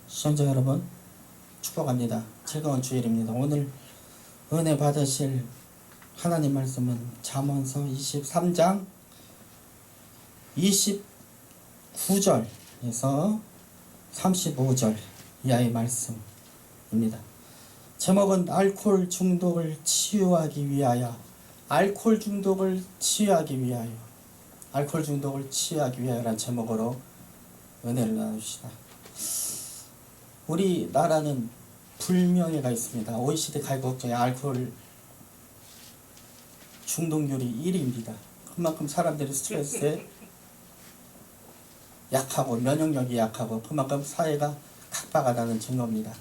시청자 여러분 축복합니다. 즐거운 주일입니다. 오늘 은혜 받으실 하나님 말씀은 잠언서 23장 29절에서 35절 이하의 말씀입니다. 제목은 알코올 중독을 치유하기 위하여 알코올 중독을 치유하기 위하여라는 제목으로 은혜를 나누시다. 우리나라는 불명예가 있습니다. OECD 가입국 중에 알코올 중독률이 1위입니다. 그만큼 사람들이 스트레스에 약하고 면역력이 약하고 그만큼 사회가 각박하다는 증거입니다.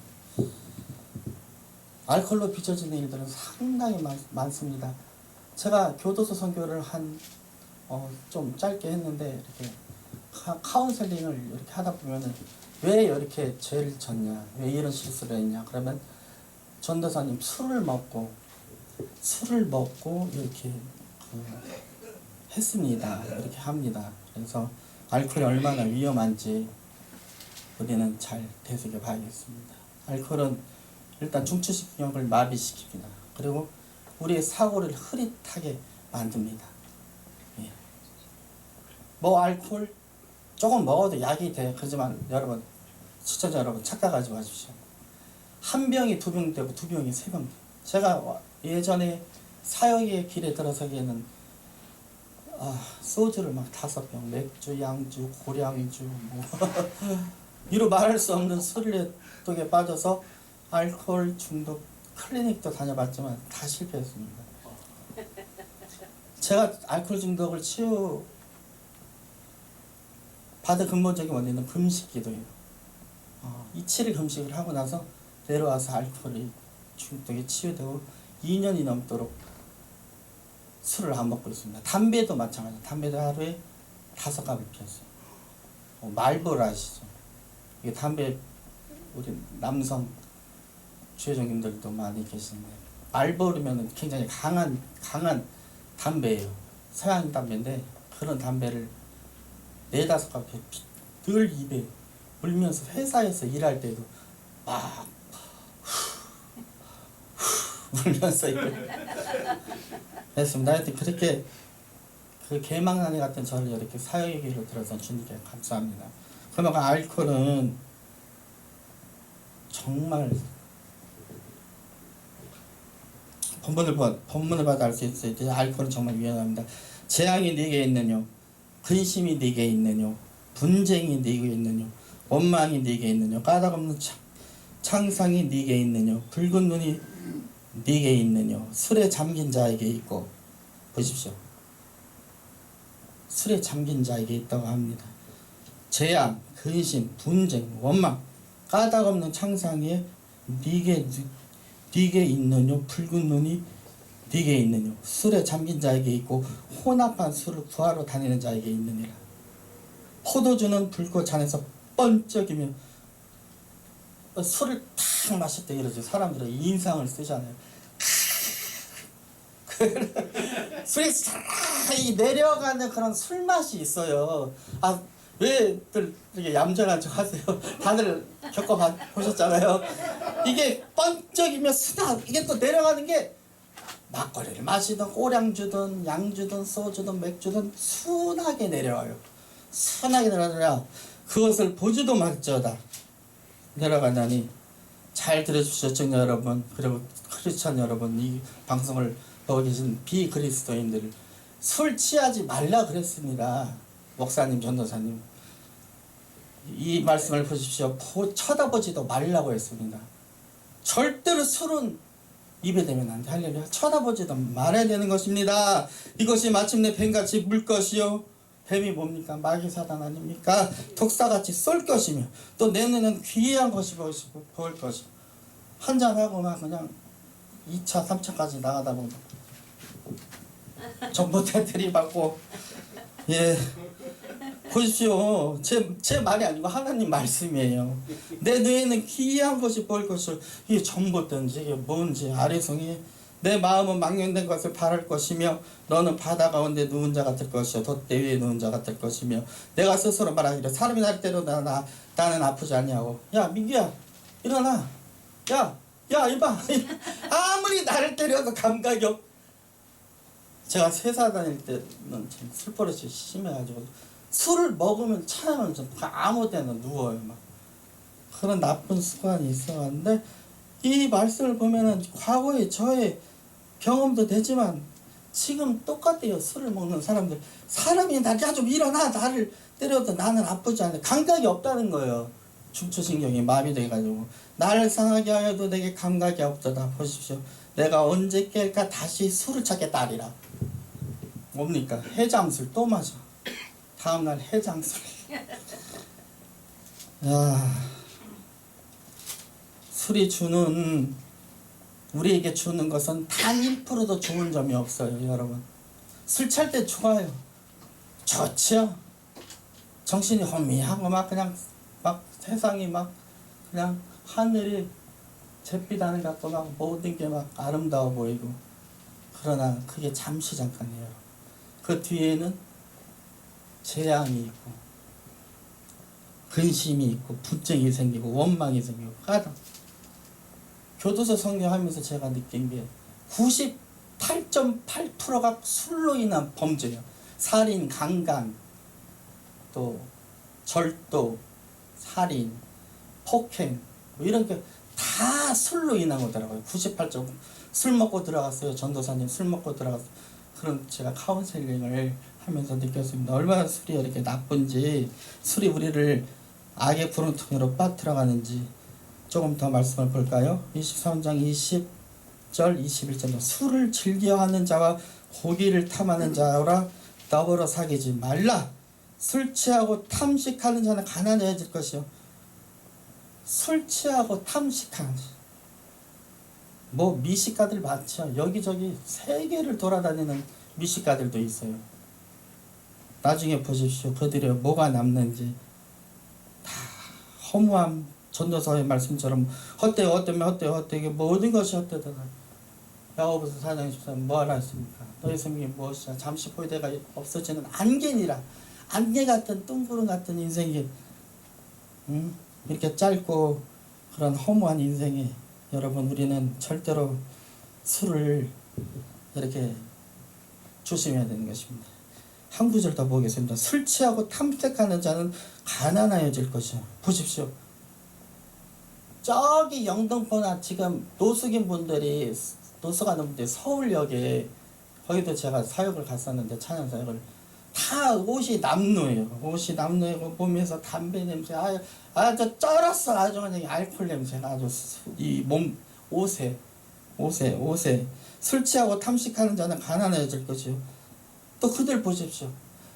알코올로 빚어지는 일들은 상당히 많습니다. 제가 교도소 선교를 좀 짧게 했는데 이렇게 카운셀링을 이렇게 하다 보면은 왜 이렇게 죄를 졌냐, 왜 이런 실수를 했냐, 그러면 전도사님 술을 먹고 이렇게 했습니다. 이렇게 합니다. 그래서 알코올이 얼마나 위험한지 우리는 잘 되새겨 봐야겠습니다. 알코올은 일단 중추신경을 마비시킵니다. 그리고 우리의 사고를 흐릿하게 만듭니다. 예. 알코올 조금 먹어도 약이 돼. 그렇지만 여러분, 시청자 여러분 착각하지 마십시오. 한 병이 두 병 되고 두 병이 세 병 돼요. 제가 예전에 사역의 길에 들어서기에는 소주를 막 5병, 맥주, 양주, 고량주 이루 말할 수 없는 술래독에 빠져서 알코올 중독 클리닉도 다녀봤지만 다 실패했습니다. 제가 알코올 중독을 받은 근본적인 원인은 금식기도예요. 7일 금식을 하고 나서 내려와서 알코올 중독이 치유되고 2년이 넘도록 술을 안 먹고 있습니다. 담배도 마찬가지예요. 담배도 하루에 5갑을 피웠어요. 말보로 아시죠? 이게 담배 우리 남성 주회장님들도 많이 계시는데 말보르면 굉장히 강한 담배예요. 서양 담배인데 그런 담배를 4-5갑 늘 입에 물면서 회사에서 일할 때도 막 물면서 했습니다. 하여튼 그렇게 그 개망나니 같은 저를 이렇게 사역의 길로 들어서 주님께 감사합니다. 그러면 알코올은 정말 본문을 봐도 알 수 있어요. 알코올은 정말 위험합니다. 재앙이 네게 있느뇨, 근심이 네게 있느뇨, 분쟁이 네게 있느뇨, 원망이 네게 있느뇨, 까닭없는 창상이 네게 있느뇨, 붉은 눈이 네게 있느뇨, 술에 잠긴 자에게 있고, 보십시오. 술에 잠긴 자에게 있다고 합니다. 재앙, 근심, 분쟁, 원망, 까닭없는 창상에 네게 있느뇨, 붉은 눈이 네게 있느뇨, 술에 잠긴 자에게 있고 혼합한 술을 구하러 다니는 자에게 있느니라. 포도주는 붉고 잔에서 번쩍이며 술을 탁 마실 때 이러죠. 사람들은 인상을 쓰잖아요. 술이 잘 내려가는 그런 술맛이 있어요. 왜들 이렇게 얌전한 척 하세요? 다들 겪어보셨잖아요. 이게 번쩍이며 이게 또 내려가는 게 막걸리를 마시든 꼬량주든 양주든 소주든 맥주든 순하게 내려와요. 순하게 내려가냐 그것을 보지도 말지어다 내려가다니. 잘 들어주십시오, 시청자 여러분, 그리고 크리스찬 여러분, 이 방송을 보고 계신 비그리스도인들, 술 취하지 말라 그랬습니다. 목사님, 전도사님, 이 말씀을 보십시오. 쳐다보지도 말라고 했습니다. 절대로 술은 입에 대면 안 돼. 할렐루야. 쳐다보지도 말아야 되는 것입니다. 이것이 마침내 뱀같이 물 것이요, 뱀이 뭡니까? 마귀 사단 아닙니까? 독사같이 쏠 것이며 또 내 눈은 귀한 것이 보일 것이. 한잔하고 막 그냥 2차 3차까지 나가다 보면 전봇대 들이받고. 예, 보십시오. 제 말이 아니고 하나님 말씀이에요. 내 뇌에는 귀한 것이 보일 것을, 이게 전봇대인지 이게 뭔지 아래성이 내 마음은 망령된 것을 바랄 것이며 너는 바다 가운데 누운 자 같을 것이요 돛대 위에 누운 자 같을 것이며 내가 스스로 말하기를 사람이 나를 때려도 나는 아프지 않냐고. 야 민규야 일어나. 야 이봐. 아무리 나를 때려도 감각이 없. 제가 회사 다닐 때는 참 술버릇이 심해가지고 술을 먹으면 차면 좀 아무 데나 누워요. 막 그런 나쁜 습관이 있었는데 이 말씀을 보면은 과거의 저의 경험도 되지만 지금 똑같아요. 술을 먹는 사람들. 사람이 야 좀 일어나. 나를 때려도 나는 아프지 않아. 감각이 없다는 거예요. 중추신경이 마비돼가지고 나를 상하게 하여도 내게 감각이 없도다. 보십시오. 내가 언제 깰까 다시 술을 찾겠다 하리라. 뭡니까? 해장술 또 마셔. 다음날 해장술. 술이 주는 우리에게 주는 것은 단 1%도 좋은 점이 없어요. 여러분 술 취할 때 좋아요. 좋죠. 정신이 혼미하고 막 그냥 막 세상이 막 그냥 하늘이 잿빛하늘 같고 막 모든 게 막 아름다워 보이고 그러나 그게 잠시 잠깐이에요. 그 뒤에는 재앙이 있고 근심이 있고 분쟁이 생기고 원망이 생기고 가다. 교도소 성경하면서 제가 느낀 게 98.8%가 술로 인한 범죄예요. 살인, 강간, 또 절도, 살인, 폭행 뭐 이런 게 다 술로 인한 거더라고요. 98.. 술 먹고 들어갔어요. 전도사님 술 먹고 들어갔어요. 그런 제가 카운셀링을 하면서 느꼈습니다. 얼마나 술이 이렇게 나쁜지, 술이 우리를 악의 구렁텅이로 빠뜨려가는지. 조금 더 말씀을 볼까요? 23장 20절 21절 술을 즐겨하는 자와 고기를 탐하는 자라 더불어 사귀지 말라. 술 취하고 탐식하는 자는 가난해질 것이요. 술 취하고 탐식하는 자. 뭐 미식가들 많죠. 여기저기 세계를 돌아다니는 미식가들도 있어요. 나중에 보십시오. 그들의 뭐가 남는지. 다 허무함. 전도서의 말씀처럼 헛되고 헛되게 모든 것이 헛되다. 야고보서 4장 14절 뭐하라 했습니까? 너희 생명이 무엇이냐? 잠시 보이다가 없어지는 안개니라. 안개 같은 뚱구름 같은 인생이 이렇게 짧고 그런 허무한 인생에 여러분 우리는 절대로 술을 이렇게 조심해야 되는 것입니다. 한 구절 더 보겠습니다. 술 취하고 탐색하는 자는 가난하여질 것이요. 보십시오. 저기 영등포나 지금 노숙인 분들이 노숙하는 분들이 서울역에 거기도 제가 사역을 갔었는데 찬양 사역을 다 옷이 남루예요. 옷이 남루이고 몸에서 담배 냄새 아주 쩔었어. 아주 그냥 알코올 냄새가 아주 이 몸 옷에 술 취하고 탐식하는 자는 가난해질 것이요. 또 그들 보십시오.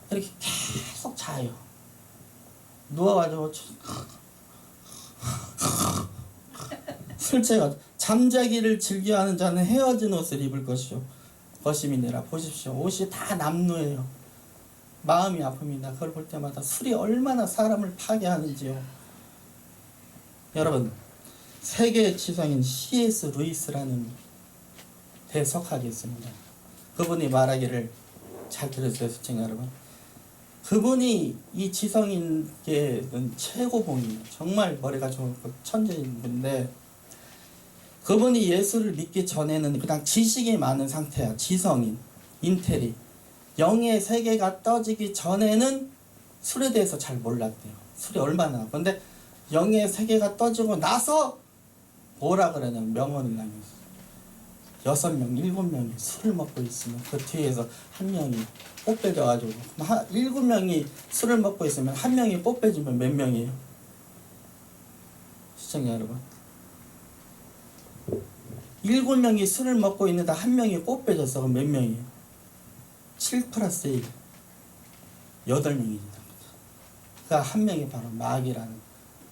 이렇게 계속 자요. 누워가지고 술 취해가지고 잠자기를 즐겨하는 자는 헤어진 옷을 입을 것이요. 것임이니라. 보십시오. 옷이 다 남루예요. 마음이 아픕니다. 그걸 볼 때마다 술이 얼마나 사람을 파괴하는지요. 여러분 세계의 지성인 C.S. 루이스라는 대석학이 있습니다. 그분이 말하기를 잘 들으세요. 시청자 여러분. 그분이 이 지성인계는 최고봉이에요. 정말 머리가 좋고 천재인 분인데 그분이 예수를 믿기 전에는 그냥 지식이 많은 상태야. 지성인, 인텔이. 영의 세계가 떠지기 전에는 술에 대해서 잘 몰랐대요. 술이 얼마나. 근데 영의 세계가 떠지고 나서 뭐라 그러냐면 명언을 남겼어요. 6명, 7명이 술을 먹고 있으면 그 뒤에서 한 명이 뽀빼져가지고 7명이 술을 먹고 있으면 한 명이 뽀빼지면 몇 명이에요? 시청자 여러분 7명이 술을 먹고 있는데 한 명이 뽀빼졌어. 그럼 몇 명이에요? 7 플러스 1 8명입니다. 그 한 명이 바로 마귀라는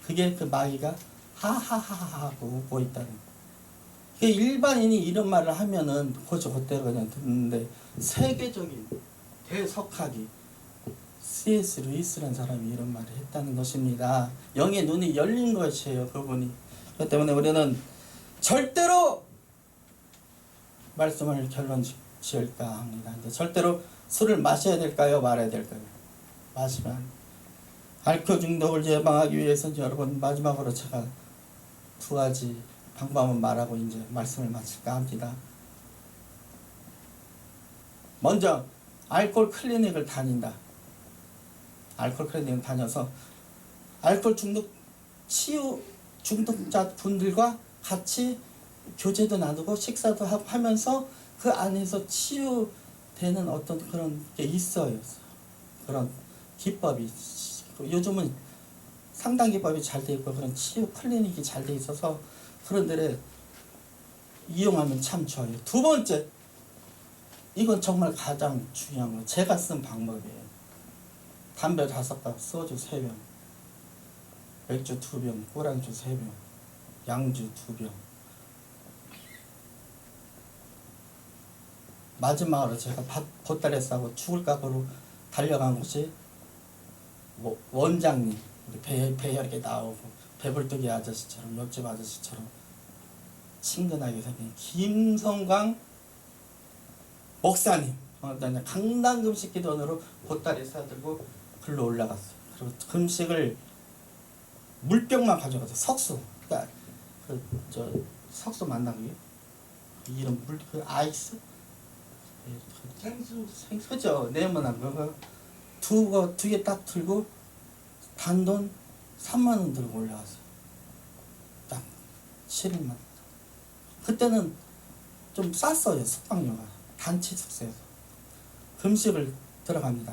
그게 그 마귀가 하하하하 하고 웃고 있다는 일반인이 이런 말을 하면은 그때로 그냥 듣는데 세계적인 대석학이 C.S. 루이스라는 사람이 이런 말을 했다는 것입니다. 영의 눈이 열린 것이에요. 그분이. 그렇기 때문에 우리는 절대로 말씀을 결론 지을까 합니다. 이제 절대로 술을 마셔야 될까요? 말아야 될까요? 마시면 알코올 중독을 예방하기 위해서 여러분 마지막으로 제가 두 가지 방법은 말하고 이제 말씀을 마칠까 합니다. 먼저 알코올 클리닉을 다닌다. 알코올 클리닉을 다녀서 알코올 중독 치유 중독자 분들과 같이 교제도 나누고 식사도 하고 하면서 그 안에서 치유되는 어떤 그런 게 있어요. 그런 기법이 요즘은 상당 기법이 잘 돼 있고 그런 치유 클리닉이 잘 돼 있어서 그런 데를 이용하면 참 좋아요. 두 번째, 이건 정말 가장 중요한 거 제가 쓴 방법이에요. 담배 5갑, 소주 3병, 맥주 2병, 꼬랑주 3병, 양주 2병. 마지막으로 제가 보따리 싸고 죽을 각오로 달려간 곳이 원장님, 배 이렇게 나오고 배불뚝이 아저씨처럼 옆집 아저씨처럼 친근하게 생긴 김성광 목사님, 강당금식 기도원으로 보따리 싸들고 글로 올라갔어요. 그리고 금식을 물병만 가져가서 석수, 그러니까 석수 맞나 그게? 그 이름 그 아이스? 생수죠. 네모난 거. 두 개 딱 들고 단돈 3만 원 들고 올라왔어요. 딱 7일만. 그때는 좀 쌌어요. 숙박료가. 단체 숙소에서. 금식을 들어갑니다.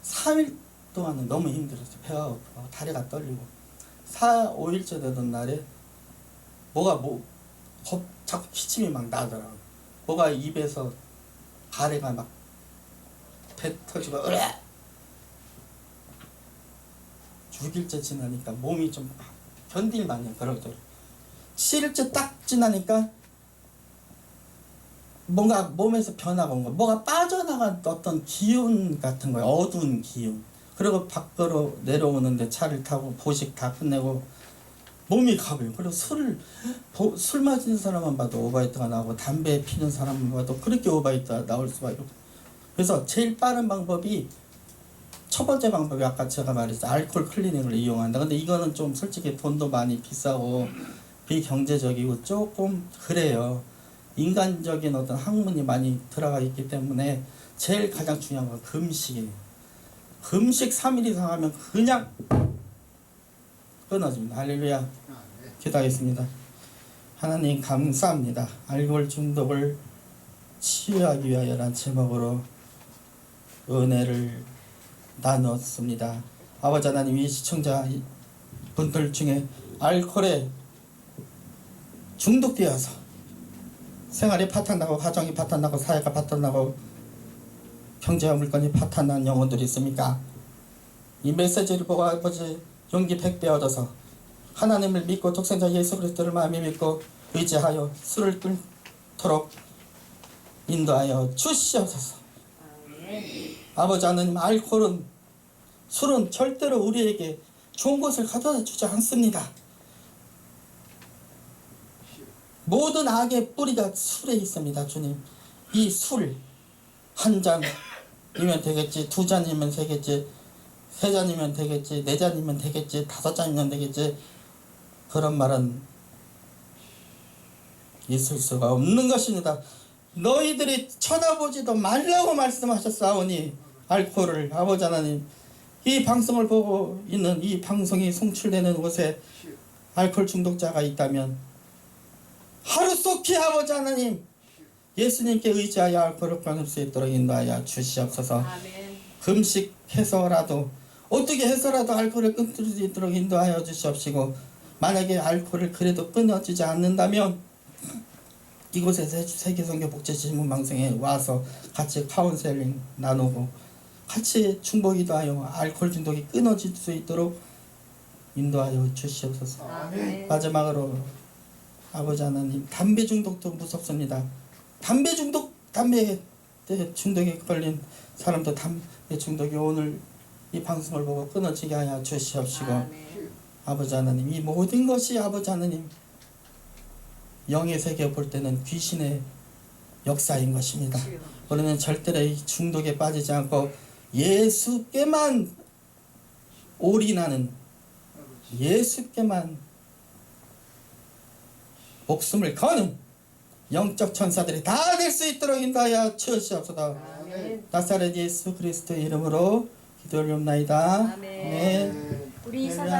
3일 동안은 너무 힘들었어요. 배가 고프고 다리가 떨리고. 4, 5일째 되던 날에 자꾸 기침이 막 나더라고요. 뭐가 입에서 가래가 막 배 터지고 6일째 지나니까 몸이 좀 견딜만해요. 그러더라고요. 7일째 딱 지나니까 뭔가 몸에서 변화가 온 거예요. 뭐가 빠져나간 어떤 기운 같은 거예요. 어두운 기운. 그리고 밖으로 내려오는데 차를 타고 보식 다 끝내고 몸이 가벼워요. 그리고 술 마시는 사람만 봐도 오바이트가 나오고 담배 피는 사람만 봐도 그렇게 오바이트가 나올 수밖에 없어요. 그래서 제일 빠른 방법이 첫 번째 방법이 아까 제가 말했죠. 알코올 클리닉을 이용한다. 근데 이거는 좀 솔직히 돈도 많이 비싸고 비경제적이고 조금 그래요. 인간적인 어떤 학문이 많이 들어가 있기 때문에 제일 가장 중요한 건 금식이에요. 금식 3일 이상 하면 그냥 끊어집니다. 할렐루야. 기도하겠습니다. 하나님 감사합니다. 알코올 중독을 치유하기 위하여란 제목으로 은혜를 나눴습니다. 아버지 하나님, 이 시청자 분들 중에 알코올에 중독되어서 생활이 파탄나고 가정이 파탄나고 사회가 파탄나고 경제와 물건이 파탄난 영혼들이 있습니까? 이 메시지를 보고 아버지 용기 100배 얻어서 하나님을 믿고 독생자 예수 그리스도를 마음에 믿고 의지하여 술을 끊도록 인도하여 주시옵소서. 아버지 하나님, 술은 절대로 우리에게 좋은 것을 가져다 주지 않습니다. 모든 악의 뿌리가 술에 있습니다. 주님, 이 술 한 잔이면 되겠지, 2잔이면 되겠지, 3잔이면 되겠지, 4잔이면 되겠지, 5잔이면 되겠지, 그런 말은 있을 수가 없는 것입니다. 너희들이 쳐다보지도 말라고 말씀하셨사오니 알코올을 아버지 하나님, 이 방송을 보고 있는 이 방송이 송출되는 곳에 알코올 중독자가 있다면 하루속히 아버지 하나님 예수님께 의지하여 알코올을 끊을 수 있도록 인도하여 주시옵소서. 아멘. 금식해서라도 어떻게 해서라도 알코올을 끊을 수 있도록 인도하여 주시옵시고, 만약에 알코올을 그래도 끊어지지 않는다면 이곳에 세계선교복제신문 방송에 와서 같이 카운셀링 나누고 같이 중보기도하여 알코올 중독이 끊어질 수 있도록 인도하여 주시옵소서. 아멘. 마지막으로 아버지 하나님, 담배 중독도 무섭습니다. 담배 중독에 걸린 사람도 담배 중독이 오늘 이 방송을 보고 끊어지게 하여 주시옵시고, 아멘. 아버지 하나님, 이 모든 것이 아버지 하나님 영의 세계 볼 때는 귀신의 역사인 것입니다. 우리는 절대로 이 중독에 빠지지 않고 예수께만 올인하는, 예수께만 목숨을 거는 영적 천사들이 다 될 수 있도록 인도하여 주시옵소서. 나사렛 예수 그리스도의 이름으로 기도 올리옵나이다. 아멘. 우리 이사장